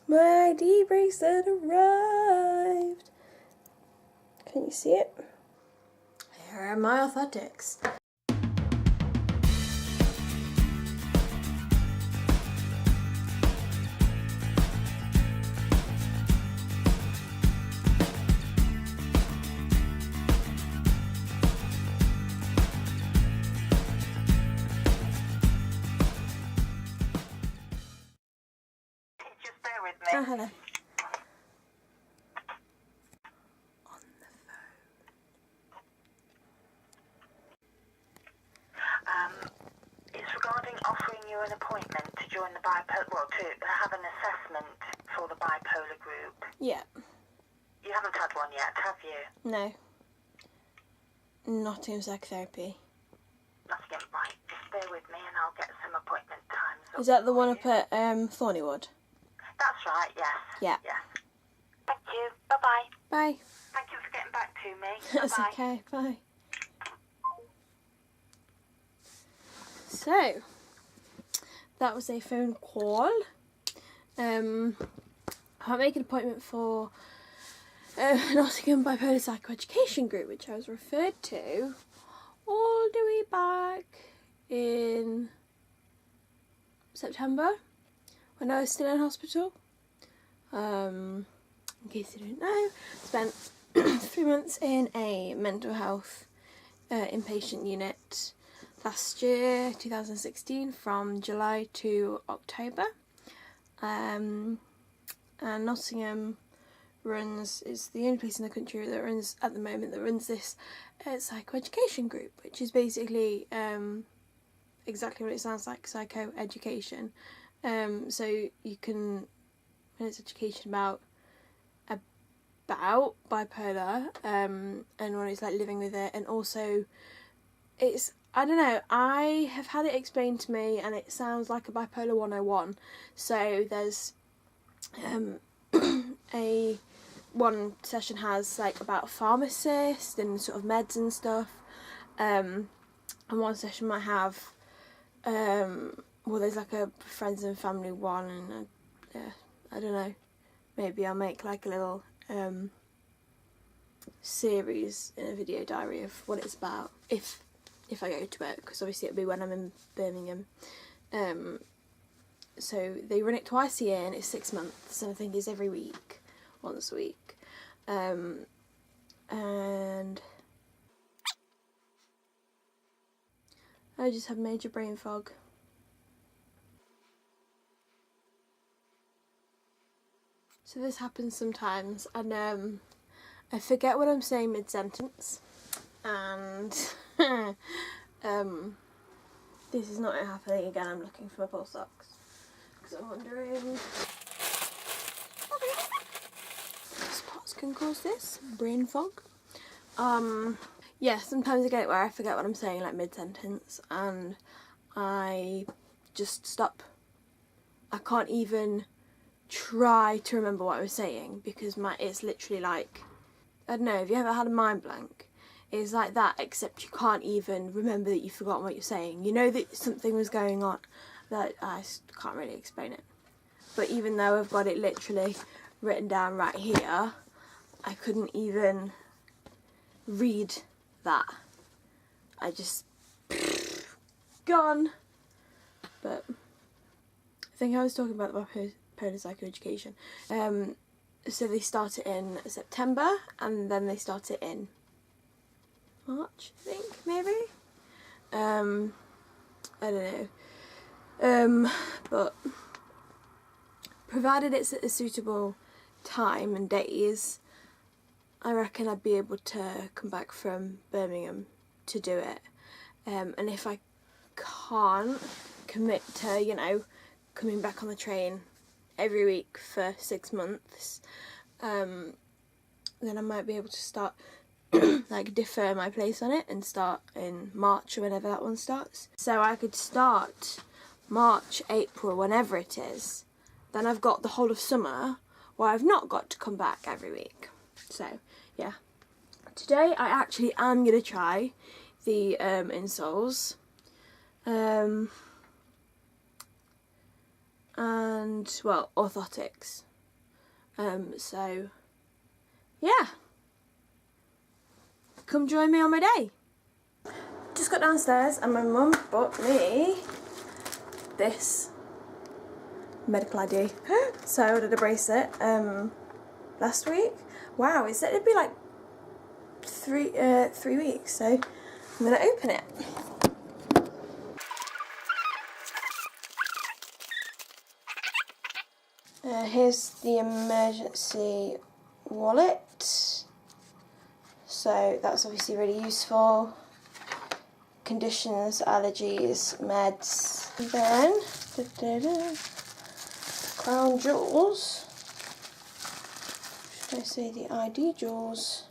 My ID bracelet arrived. Can you see it? Here are my orthotics. Just bear with me. Oh, hello. On the Um, it's regarding offering you an appointment to join the bipolar, well, to have an assessment for the bipolar group. Yeah. You haven't had one yet, have you? No. Nottingham psychotherapy. Nothing, right. Just bear with me and I'll get some appointment times. Is that the one up at Thornywood? That's right, yes. Yeah. Yes. Thank you. Bye-bye. Bye. Thank you for getting back to me. That's Bye-bye. okay. Bye. So, that was a phone call. I'll make an appointment for Nottingham Bipolar Psychoeducation Group, which I was referred to all the way back in September when I was still in hospital. In case you don't know, spent 3 months in a mental health inpatient unit last year, 2016, from July to October. And Nottingham is the only place in the country that runs, at the moment, that runs this psychoeducation group, which is basically exactly what it sounds like, psychoeducation. So you can, when it's education about bipolar, and when it's like living with it, and also it's, I don't know, I have had it explained to me and it sounds like a bipolar 101. So there's one session has like about pharmacist and sort of meds and stuff, and one session might have well, there's like a friends and family one, and I don't know, maybe I'll make like a little series in a video diary of what it's about if I go to it, because obviously it'll be when I'm in Birmingham. So they run it twice a year and it's 6 months, and I think it's every week, once a week. And I just have major brain fog. So this happens sometimes, and I forget what I'm saying mid-sentence, and this is not happening again. I'm looking for my pulse socks because I'm wondering spots can cause this brain fog. Yeah, sometimes I get it where I forget what I'm saying like mid-sentence and I just stop. I can't even try to remember what I was saying because it's literally like, I don't know, have you ever had a mind blank? It's like that, except you can't even remember that you've forgotten what you're saying. You know that something was going on, that I can't really explain it. But even though I've got it literally written down right here, I couldn't even read that. I just gone. But I think I was talking about bipolar psychoeducation. So they start it in September and then they start it in March, I think, maybe. I don't know. But provided it's at a suitable time and days, I reckon I'd be able to come back from Birmingham to do it. And if I can't commit to, you know, coming back on the train every week for 6 months, then I might be able to start like defer my place on it and start in March or whenever that one starts. So I could start March, April, whenever it is. Then I've got the whole of summer where I've not got to come back every week. So yeah, today I actually am going to try the INSOLES. and, well, orthotics. So, yeah. Come join me on my day. Just got downstairs and my mum bought me this medical ID. So I ordered a bracelet last week. Wow, it said it'd be like 3 weeks, so I'm gonna open it. Here's the emergency wallet. So that's obviously really useful. Conditions, allergies, meds. And then crown jewels. Should I say the ID jewels?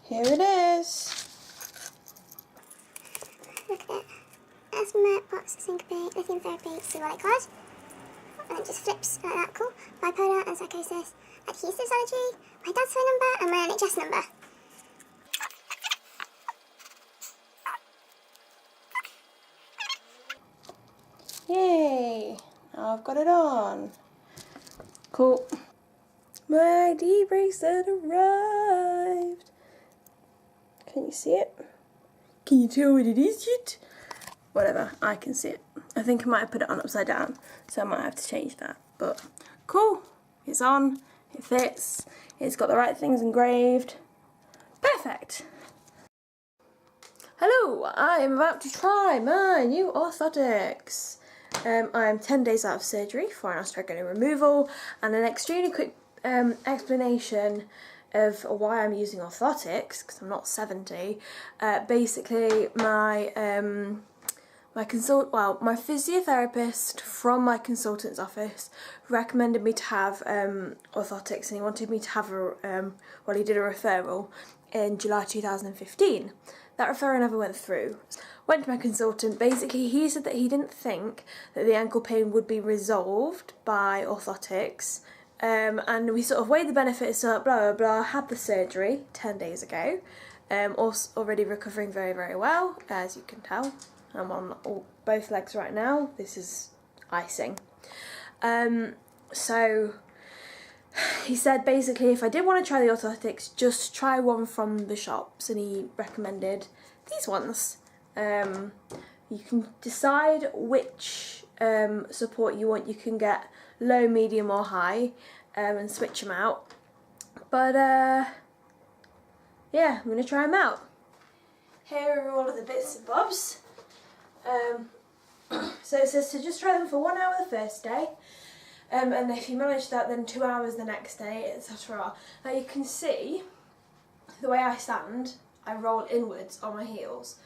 Here it is. Look at it. Asthma, POTS, syncope, lithium therapy, symbolic card. And it just flips like that, cool. Bipolar and psychosis. Adhesives allergy, my dad's phone number and my NHS number. Yay! Now I've got it on. Cool. My ID bracelet arrived. Can you see it? Can you tell what it is yet? Whatever, I can see it. I think I might have put it on upside down, so I might have to change that. But cool, it's on, it fits, it's got the right things engraved. Perfect. Hello, I am about to try my new orthotics. I'm 10 days out of surgery for an osteogenesis removal, and an extremely quick explanation of why I'm using orthotics, because I'm not 70. Basically, my physiotherapist from my consultant's office recommended me to have orthotics, and he wanted me to have he did a referral in July 2015. That referral never went through. Went to my consultant. Basically, he said that he didn't think that the ankle pain would be resolved by orthotics. And we sort of weighed the benefits up, blah, blah, blah, had the surgery 10 days ago. Already recovering very, very well, as you can tell. I'm on both legs right now. This is icing. So he said basically if I did want to try the orthotics, just try one from the shops, and he recommended these ones. You can decide which support you want. You can get low, medium or high and switch them out. But yeah, I'm going to try them out. Here are all of the bits and bobs. So it says to just try them for 1 hour the first day, and if you manage that, then 2 hours the next day, etc. Now you can see the way I stand, I roll inwards on my heels.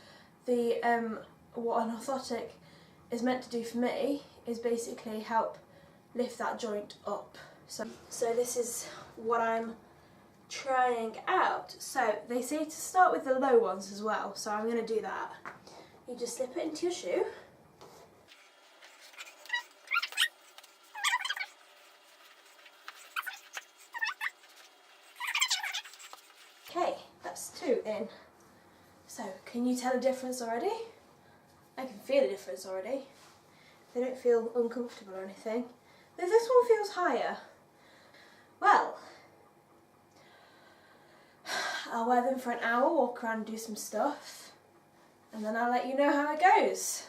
What an orthotic is meant to do for me is basically help lift that joint up. So this is what I'm trying out. So they say to start with the low ones as well, so I'm going to do that. You just slip it into your shoe. Okay, that's 2 in. So, can you tell a difference already? I can feel a difference already. They don't feel uncomfortable or anything. This one feels higher. Well, I'll wear them for an hour, walk around and do some stuff, and then I'll let you know how it goes.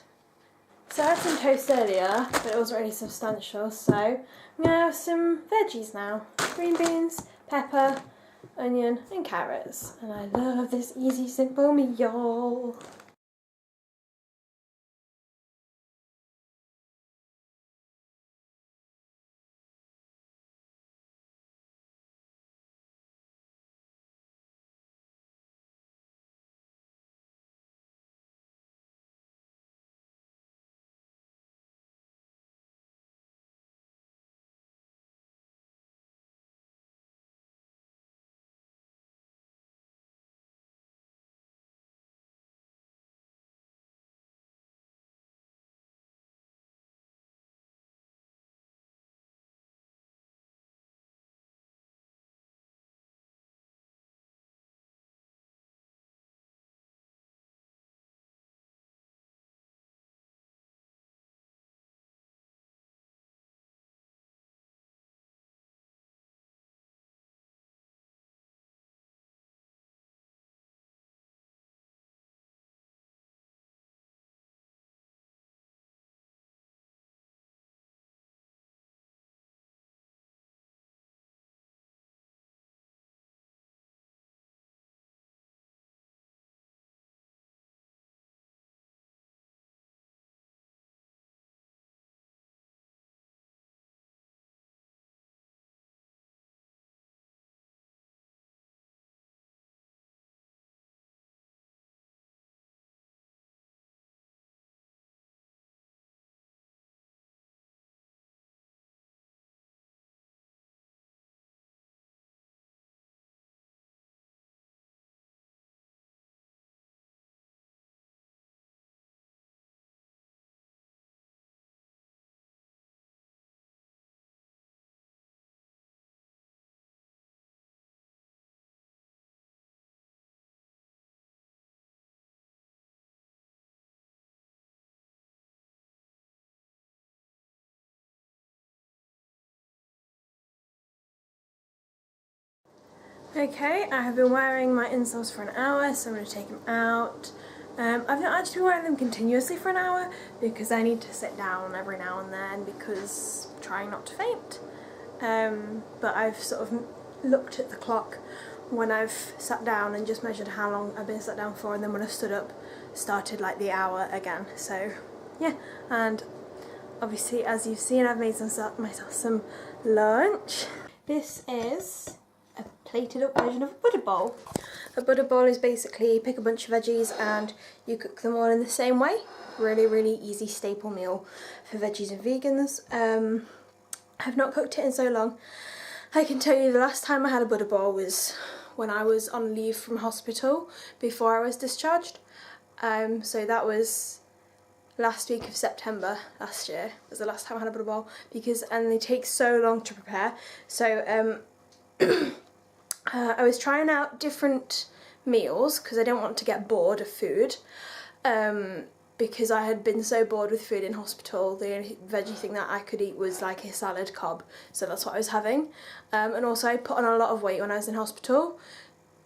So I had some toast earlier, but it wasn't really substantial, so I'm going to have some veggies now. Green beans, pepper, onion and carrots. And I love this easy, simple meal. Okay, I have been wearing my insoles for an hour, so I'm going to take them out. I've not actually been wearing them continuously for an hour because I need to sit down every now and then because I'm trying not to faint. But I've sort of looked at the clock when I've sat down and just measured how long I've been sat down for, and then when I've stood up started like the hour again. So yeah, and obviously as you've seen I've made myself some lunch. This is a plated up version of a Buddha bowl. A Buddha bowl is basically you pick a bunch of veggies and you cook them all in the same way. Really easy staple meal for veggies and vegans. I've not cooked it in so long. I can tell you the last time I had a Buddha bowl was when I was on leave from hospital before I was discharged. So that was last week of September last year was the last time I had a Buddha bowl, and they take so long to prepare. So I was trying out different meals because I didn't want to get bored of food, because I had been so bored with food in hospital. The only veggie thing that I could eat was like a salad cob, so that's what I was having. And also I put on a lot of weight when I was in hospital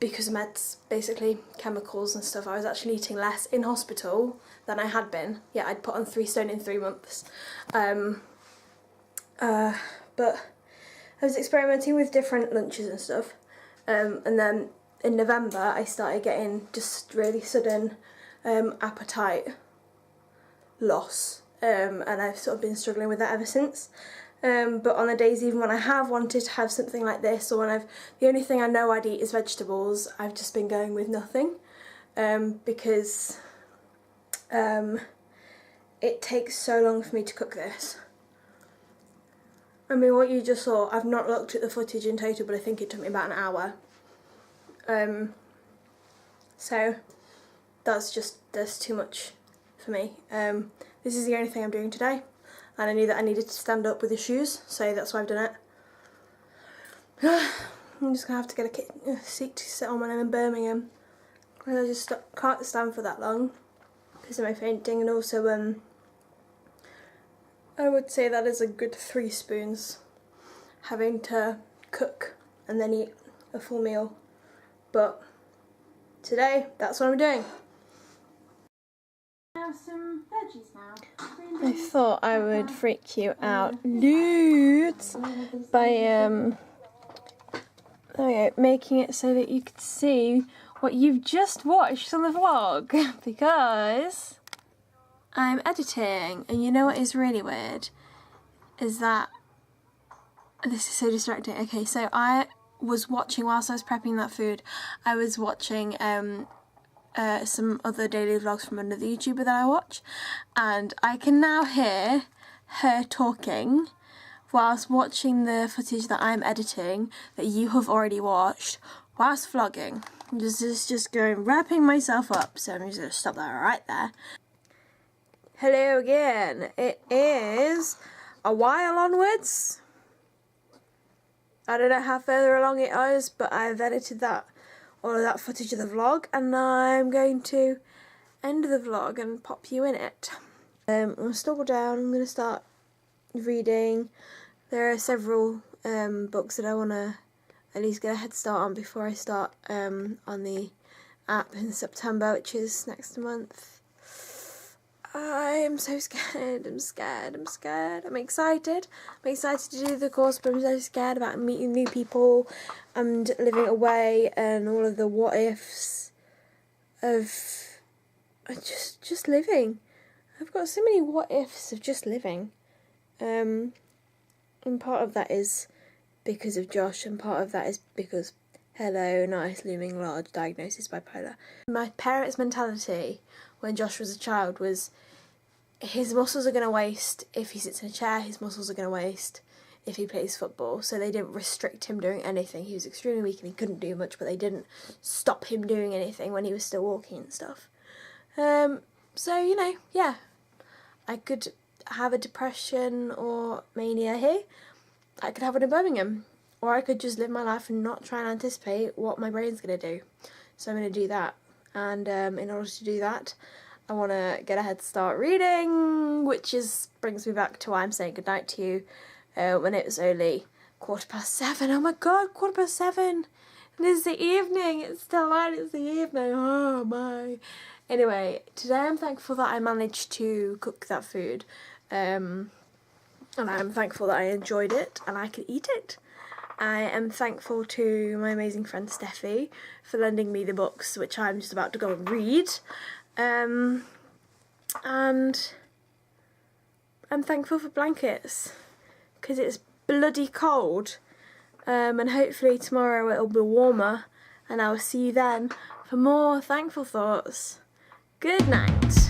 because of meds, basically chemicals and stuff. I was actually eating less in hospital than I had been. Yeah, I'd put on 3 stone in 3 months. But I was experimenting with different lunches and stuff. And then in November I started getting just really sudden appetite loss, and I've sort of been struggling with that ever since. But on the days even when I have wanted to have something like this, or when the only thing I know I'd eat is vegetables, I've just been going with nothing, because it takes so long for me to cook this. I mean, what you just saw, I've not looked at the footage in total, but I think it took me about an hour. So that's too much for me. This is the only thing I'm doing today, and I knew that I needed to stand up with the shoes, so that's why I've done it. I'm just gonna have to get a seat to sit on when I'm in Birmingham. I just can't stand for that long because of my fainting, and also I would say that is a good 3 spoons, having to cook and then eat a full meal. But today, that's what I'm doing. Have some veggies now. I thought I would freak you out, dudes, by there we go, making it so that you could see what you've just watched on the vlog, because I'm editing, and you know what is really weird is that this is so distracting. Okay, so I was watching, whilst I was prepping that food, I was watching some other daily vlogs from another YouTuber that I watch, and I can now hear her talking whilst watching the footage that I'm editing that you have already watched whilst vlogging. Just going, wrapping myself up, so I'm just going to stop that right there. Hello again. It is a while onwards. I don't know how further along it is, but I've edited all of that footage of the vlog, and I'm going to end the vlog and pop you in it. I'm going to stubble down, I'm going to start reading. There are several books that I want to at least get a head start on before I start on the app in September, which is next month. I am so scared. I'm scared. I'm excited. I'm excited to do the course, but I'm so scared about meeting new people and living away and all of the what ifs of just living. I've got so many what ifs of just living. And part of that is because of Josh, and part of that is because, hello, nice looming large diagnosis bipolar. My parents' mentality when Josh was a child was his muscles are going to waste if he sits in a chair, his muscles are going to waste if he plays football. So they didn't restrict him doing anything. He was extremely weak and he couldn't do much, but they didn't stop him doing anything when he was still walking and stuff. So, you know, yeah, I could have a depression or mania here. I could have it in Birmingham. Or I could just live my life and not try and anticipate what my brain's going to do. So I'm going to do that. And in order to do that, I want to get a head start reading, which brings me back to why I'm saying goodnight to you when it was only 7:15. Oh my god, 7:15! And it's the evening, it's still light, it's the evening, oh my. Anyway, today I'm thankful that I managed to cook that food, and I'm thankful that I enjoyed it and I could eat it. I am thankful to my amazing friend Steffi for lending me the books, which I'm just about to go and read. And I'm thankful for blankets, because it's bloody cold. And hopefully tomorrow it'll be warmer, and I'll see you then for more thankful thoughts. Good night.